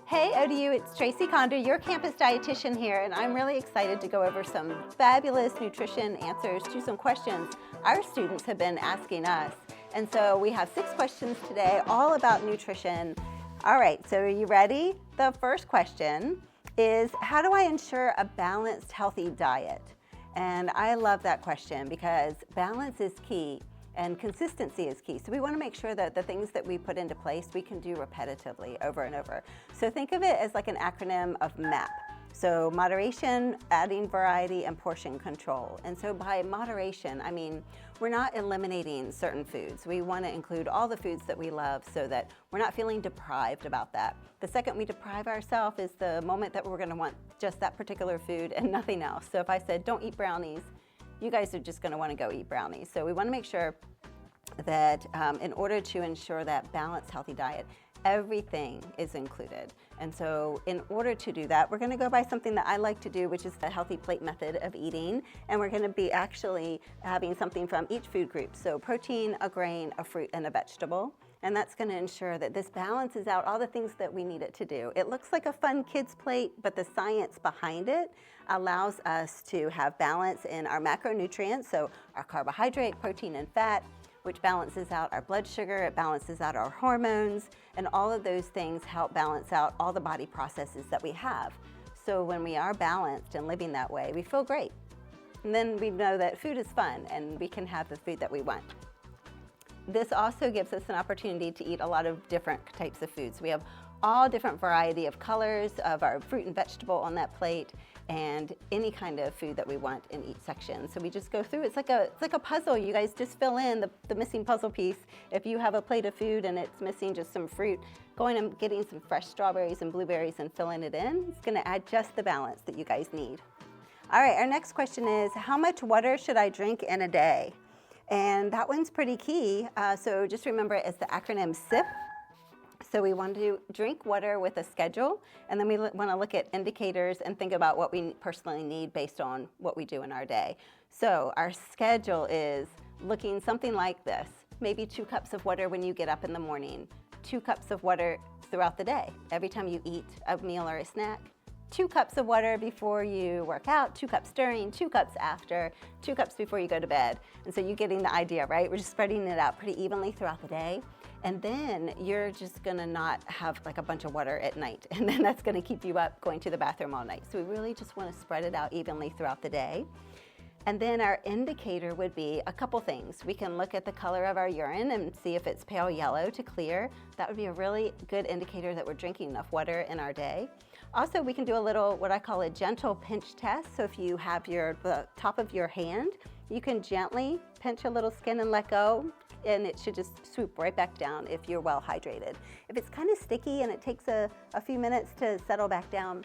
Hey ODU, it's Tracy Conder, your campus dietitian here, and I'm really excited to go over some fabulous nutrition answers to some questions our students have been asking us. And so we have 6 questions today, all about nutrition. All right, so are you ready? The first question is, how do I ensure a balanced, healthy diet? And I love that question because balance is key. And consistency is key. So we want to make sure that the things that we put into place, we can do repetitively over and over. So think of it as like an acronym of MAP. So moderation, adding variety, and portion control. And so by moderation, I mean, we're not eliminating certain foods. We want to include all the foods that we love so that we're not feeling deprived about that. The second we deprive ourselves is the moment that we're going to want just that particular food and nothing else. So if I said, don't eat brownies, you guys are just going to want to go eat brownies. So we want to make sure that in order to ensure that balanced, healthy diet, everything is included. And so in order to do that, we're going to go by something that I like to do, which is the healthy plate method of eating. And we're going to be actually having something from each food group. So protein, a grain, a fruit, and a vegetable. And that's going to ensure that this balances out all the things that we need it to do. It looks like a fun kid's plate, but the science behind it allows us to have balance in our macronutrients, so our carbohydrate, protein, and fat, which balances out our blood sugar, it balances out our hormones, and all of those things help balance out all the body processes that we have. So when we are balanced and living that way, we feel great. And then we know that food is fun and we can have the food that we want. This also gives us an opportunity to eat a lot of different types of foods. We have all different variety of colors of our fruit and vegetable on that plate, and any kind of food that we want in each section. So we just go through, it's like a puzzle. You guys just fill in the missing puzzle piece. If you have a plate of food and it's missing just some fruit, going and getting some fresh strawberries and blueberries and filling it in, it's gonna add just the balance that you guys need. All right, our next question is, how much water should I drink in a day? And that one's pretty key. So just remember it's the acronym SIP. So we want to drink water with a schedule, and then we want to look at indicators and think about what we personally need based on what we do in our day. So our schedule is looking something like this. Maybe 2 cups of water when you get up in the morning, 2 cups of water throughout the day. Every time you eat a meal or a snack, 2 cups of water before you work out, 2 cups during, 2 cups after, 2 cups before you go to bed. And so you're getting the idea, right? We're just spreading it out pretty evenly throughout the day. And then you're just gonna not have like a bunch of water at night. And then that's gonna keep you up going to the bathroom all night. So we really just wanna spread it out evenly throughout the day. And then our indicator would be a couple things. We can look at the color of our urine and see if it's pale yellow to clear. That would be a really good indicator that we're drinking enough water in our day. Also, we can do a little, what I call a gentle pinch test. So if you have the top of your hand, you can gently pinch a little skin and let go, and it should just swoop right back down if you're well hydrated. If it's kind of sticky and it takes a few minutes to settle back down,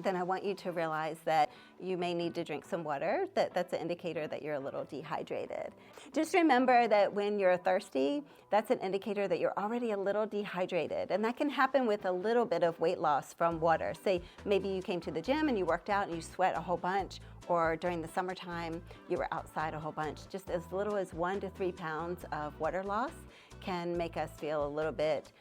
then I want you to realize that you may need to drink some water. That's an indicator that you're a little dehydrated. Just remember that when you're thirsty, that's an indicator that you're already a little dehydrated. And that can happen with a little bit of weight loss from water. Say maybe you came to the gym and you worked out and you sweat a whole bunch, or during the summertime, you were outside a whole bunch. Just as little as 1 to 3 pounds of water loss can make us feel a little bit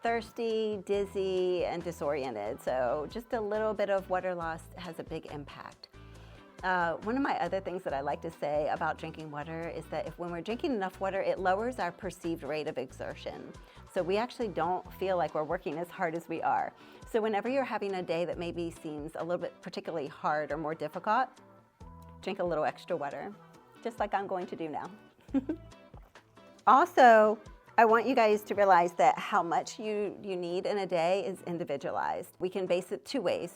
thirsty, dizzy, and disoriented. So just a little bit of water loss has a big impact. One of my other things that I like to say about drinking water is that when we're drinking enough water, it lowers our perceived rate of exertion. So we actually don't feel like we're working as hard as we are. So whenever you're having a day that maybe seems a little bit particularly hard or more difficult, drink a little extra water, just like I'm going to do now. Also, I want you guys to realize that how much you need in a day is individualized. We can base it 2 ways,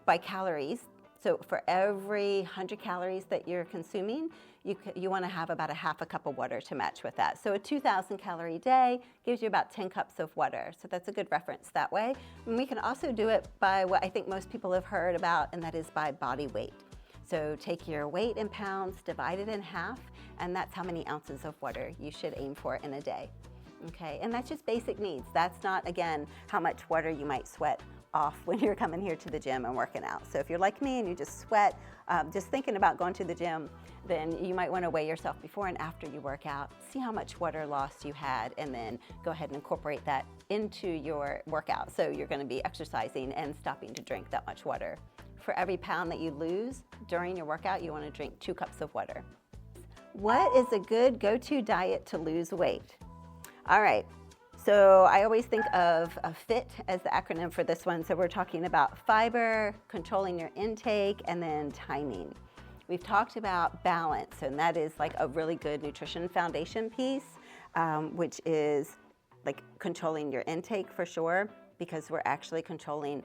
by calories. So for every 100 calories that you're consuming, you want to have about a half a cup of water to match with that. So a 2,000 calorie day gives you about 10 cups of water. So that's a good reference that way. And we can also do it by what I think most people have heard about, and that is by body weight. So take your weight in pounds, divide it in half, and that's how many ounces of water you should aim for in a day. Okay, and that's just basic needs. That's not, again, how much water you might sweat off when you're coming here to the gym and working out. So if you're like me and you just sweat, just thinking about going to the gym, then you might want to weigh yourself before and after you work out, see how much water loss you had, and then go ahead and incorporate that into your workout. So you're going to be exercising and stopping to drink that much water. For every pound that you lose during your workout, you want to drink 2 cups of water. What is a good go-to diet to lose weight? All right, so I always think of FIT as the acronym for this one. So we're talking about fiber, controlling your intake, and then timing. We've talked about balance, and that is like a really good nutrition foundation piece, which is like controlling your intake for sure, because we're actually controlling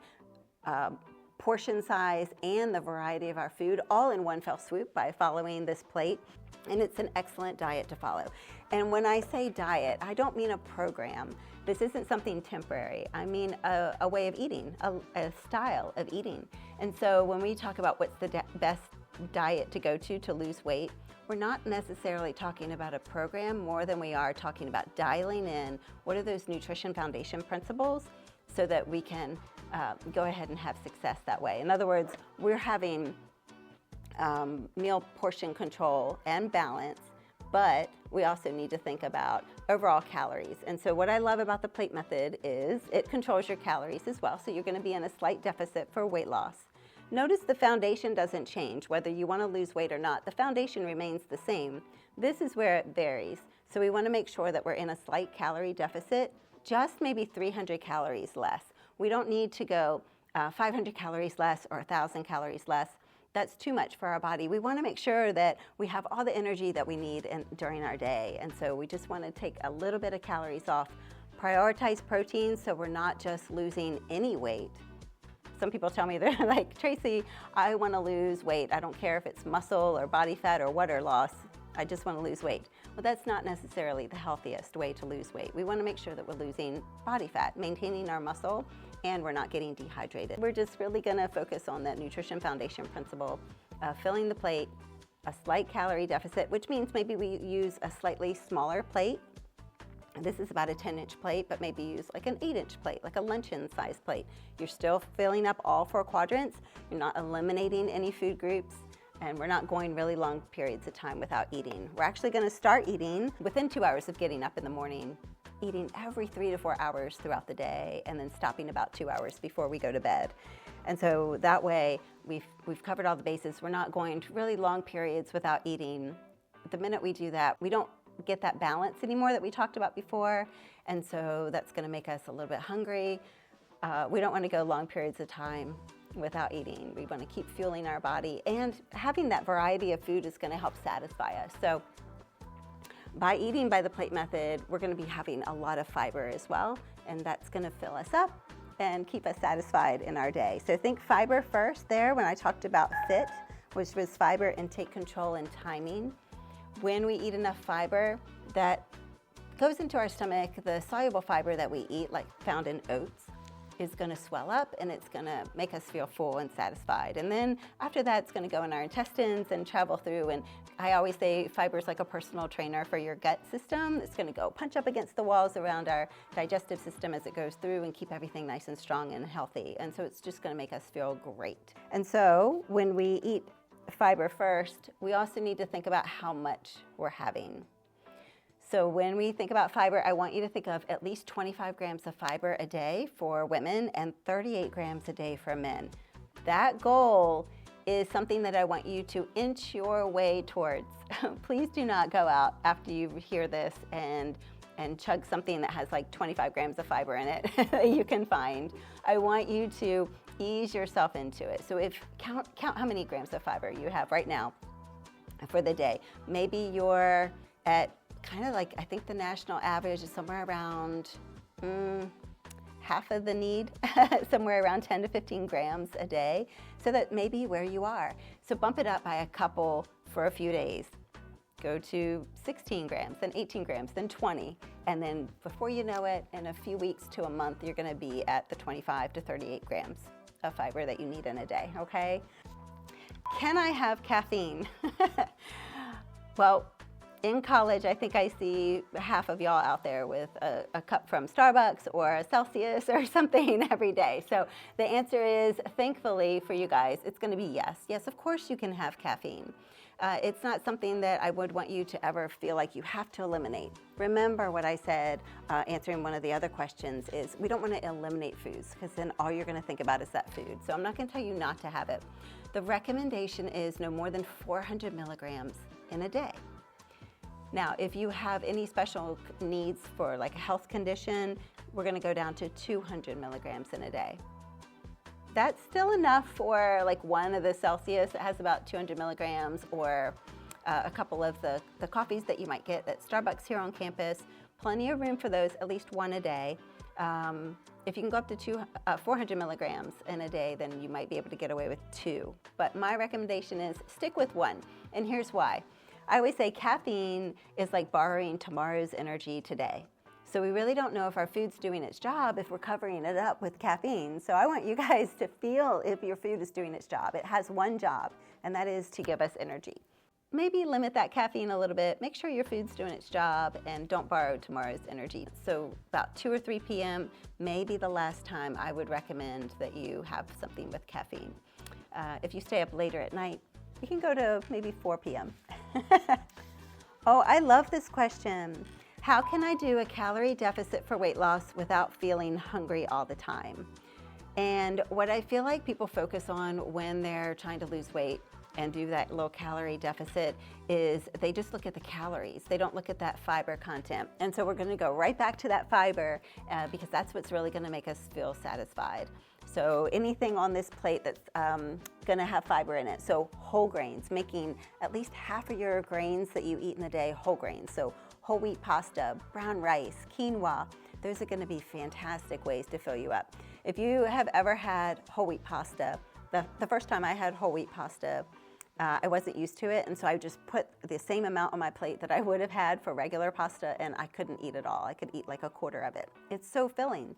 portion size and the variety of our food all in one fell swoop by following this plate. And it's an excellent diet to follow. And when I say diet, I don't mean a program. This isn't something temporary. I mean a way of eating, a style of eating. And so when we talk about what's the best diet to go to lose weight, we're not necessarily talking about a program more than we are talking about dialing in what are those nutrition foundation principles so that we can go ahead and have success that way. In other words, we're having meal portion control and balance, but we also need to think about overall calories. And so what I love about the plate method is it controls your calories as well. So you're going to be in a slight deficit for weight loss. Notice the foundation doesn't change, whether you want to lose weight or not. The foundation remains the same. This is where it varies. So we want to make sure that we're in a slight calorie deficit, just maybe 300 calories less. We don't need to go 500 calories less or 1,000 calories less. That's too much for our body. We want to make sure that we have all the energy that we need during our day. And so we just want to take a little bit of calories off. Prioritize protein so we're not just losing any weight. Some people tell me, they're like, Tracy, I want to lose weight. I don't care if it's muscle or body fat or water loss. I just want to lose weight. Well, that's not necessarily the healthiest way to lose weight. We want to make sure that we're losing body fat, maintaining our muscle, and we're not getting dehydrated. We're just really going to focus on that nutrition foundation principle of filling the plate, a slight calorie deficit, which means maybe we use a slightly smaller plate. This is about a 10-inch plate, but maybe use like an 8-inch plate, like a luncheon size plate. You're still filling up all 4 quadrants. You're not eliminating any food groups, and we're not going really long periods of time without eating. We're actually going to start eating within 2 hours of getting up in the morning, eating every 3 to 4 hours throughout the day, and then stopping about 2 hours before we go to bed. And so that way we've covered all the bases. We're not going to really long periods without eating. The minute we do that, we don't get that balance anymore that we talked about before, and so that's going to make us a little bit hungry. We don't want to go long periods of time without eating. We want to keep fueling our body, and having that variety of food is going to help satisfy us. So by eating by the plate method, we're going to be having a lot of fiber as well, and that's going to fill us up and keep us satisfied in our day. So think fiber first there when I talked about FIT, which was fiber, intake control, and timing. When we eat enough fiber, that goes into our stomach. The soluble fiber that we eat, like found in oats, is going to swell up, and it's going to make us feel full and satisfied. And then after that, it's going to go in our intestines and travel through. And I always say fiber is like a personal trainer for your gut system. It's going to go punch up against the walls around our digestive system as it goes through and keep everything nice and strong and healthy. And so it's just going to make us feel great. And so when we eat fiber first, we also need to think about how much we're having. So when we think about fiber, I want you to think of at least 25 grams of fiber a day for women and 38 grams a day for men. That goal is something that I want you to inch your way towards. Please do not go out after you hear this and chug something that has like 25 grams of fiber in it that you can find. I want you to ease yourself into it. So count how many grams of fiber you have right now for the day. Maybe you're at kind of like, I think the national average is somewhere around half of the need, somewhere around 10 to 15 grams a day. So that may be where you are. So bump it up by a couple for a few days. Go to 16 grams, then 18 grams, then 20. And then before you know it, in a few weeks to a month, you're gonna be at the 25 to 38 grams of fiber that you need in a day, okay? Can I have caffeine? Well, In college, I think I see half of y'all out there with a cup from Starbucks or a Celsius or something every day. So the answer is, thankfully for you guys, it's going to be yes. Yes, of course you can have caffeine. It's not something that I would want you to ever feel like you have to eliminate. Remember what I said answering one of the other questions is we don't want to eliminate foods because then all you're going to think about is that food. So I'm not going to tell you not to have it. The recommendation is no more than 400 milligrams in a day. Now, if you have any special needs for like a health condition, we're going to go down to 200 milligrams in a day. That's still enough for like one of the Celsius that has about 200 milligrams or a couple of the coffees that you might get at Starbucks here on campus. Plenty of room for those, at least one a day. If you can go up to 400 milligrams in a day, then you might be able to get away with 2. But my recommendation is stick with 1, and here's why. I always say caffeine is like borrowing tomorrow's energy today. So we really don't know if our food's doing its job if we're covering it up with caffeine. So I want you guys to feel if your food is doing its job. It has one job, and that is to give us energy. Maybe limit that caffeine a little bit. Make sure your food's doing its job and don't borrow tomorrow's energy. So about 2 or 3 p.m. may be the last time I would recommend that you have something with caffeine. If you stay up later at night, you can go to maybe 4 p.m. Oh, I love this question. How can I do a calorie deficit for weight loss without feeling hungry all the time? And what I feel like people focus on when they're trying to lose weight and do that low calorie deficit is they just look at the calories. They don't look at that fiber content. And so we're going to go right back to that fiber because that's what's really going to make us feel satisfied. So anything on this plate that's going to have fiber in it. So whole grains, making at least half of your grains that you eat in a day whole grains. So whole wheat pasta, brown rice, quinoa, those are going to be fantastic ways to fill you up. If you have ever had whole wheat pasta, the first time I had whole wheat pasta, I wasn't used to it, and so I just put the same amount on my plate that I would have had for regular pasta, and I couldn't eat it all. I could eat like a quarter of it. It's so filling.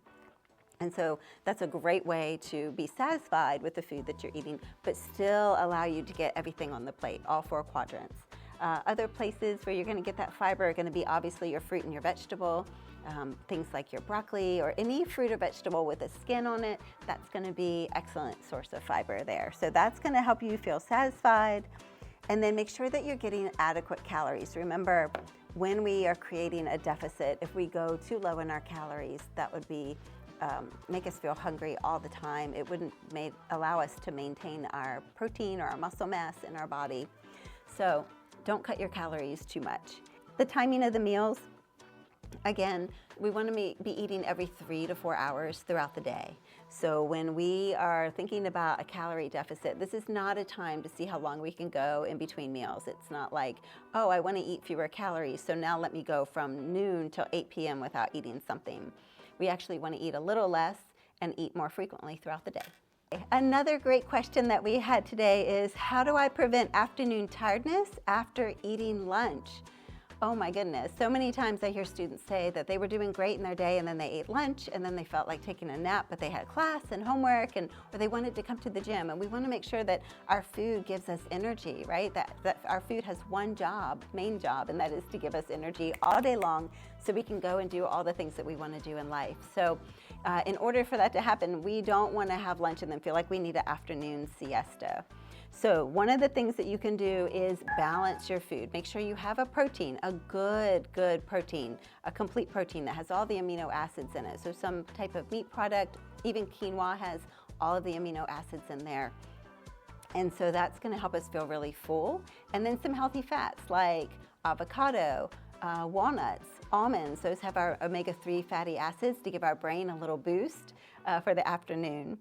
And so that's a great way to be satisfied with the food that you're eating, but still allow you to get everything on the plate, all 4 quadrants. Other places where you're going to get that fiber are going to be obviously your fruit and your vegetable, things like your broccoli or any fruit or vegetable with a skin on it. That's going to be an excellent source of fiber there. So that's going to help you feel satisfied. And then make sure that you're getting adequate calories. Remember, when we are creating a deficit, if we go too low in our calories, that would be make us feel hungry all the time. It wouldn't allow us to maintain our protein or our muscle mass in our body. So don't cut your calories too much. The timing of the meals, again, we want to be eating every 3 to 4 hours throughout the day. So when we are thinking about a calorie deficit, this is not a time to see how long we can go in between meals. It's not like, oh, I want to eat fewer calories, so now let me go from noon till 8 p.m. without eating something. We actually want to eat a little less and eat more frequently throughout the day. Another great question that we had today is, how do I prevent afternoon tiredness after eating lunch? Oh my goodness, so many times I hear students say that they were doing great in their day and then they ate lunch and then they felt like taking a nap, but they had class and homework or they wanted to come to the gym. And we want to make sure that our food gives us energy, right? That our food has one job, main job, and that is to give us energy all day long so we can go and do all the things that we want to do in life. So in order for that to happen, we don't want to have lunch and then feel like we need an afternoon siesta. So one of the things that you can do is balance your food. Make sure you have a protein, a good protein, a complete protein that has all the amino acids in it. So some type of meat product, even quinoa has all of the amino acids in there. And so that's going to help us feel really full. And then some healthy fats like avocado, walnuts, almonds. Those have our omega-3 fatty acids to give our brain a little boost for the afternoon.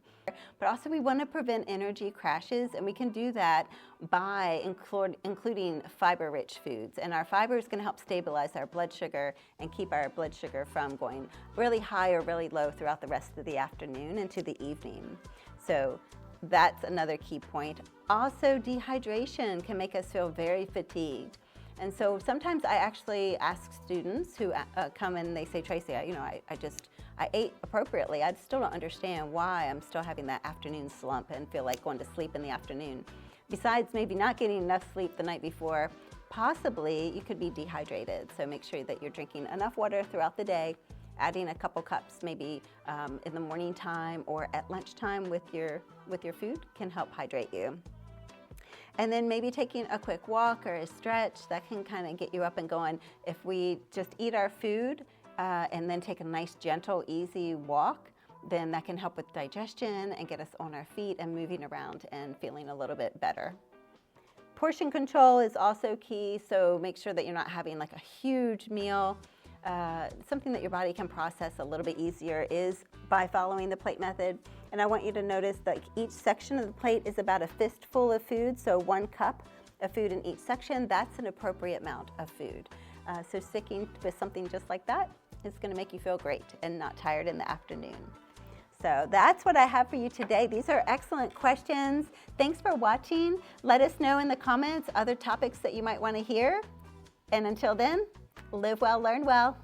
But also we want to prevent energy crashes, and we can do that by including fiber-rich foods. And our fiber is going to help stabilize our blood sugar and keep our blood sugar from going really high or really low throughout the rest of the afternoon into the evening. So that's another key point. Also, dehydration can make us feel very fatigued. And so sometimes I actually ask students who come and they say, Tracy, I ate appropriately. I still don't understand why I'm still having that afternoon slump and feel like going to sleep in the afternoon. Besides maybe not getting enough sleep the night before, possibly you could be dehydrated. So make sure that you're drinking enough water throughout the day, adding a couple cups maybe in the morning time or at lunchtime with your food can help hydrate you. And then maybe taking a quick walk or a stretch, that can kind of get you up and going. If we just eat our food and then take a nice, gentle, easy walk, then that can help with digestion and get us on our feet and moving around and feeling a little bit better. Portion control is also key, so make sure that you're not having like a huge meal. Something that your body can process a little bit easier is by following the plate method. And I want you to notice that each section of the plate is about a fistful of food, so 1 cup of food in each section. That's an appropriate amount of food. So sticking with something just like that is going to make you feel great and not tired in the afternoon. So that's what I have for you today. These are excellent questions. Thanks for watching. Let us know in the comments other topics that you might want to hear. And until then, live well, learn well.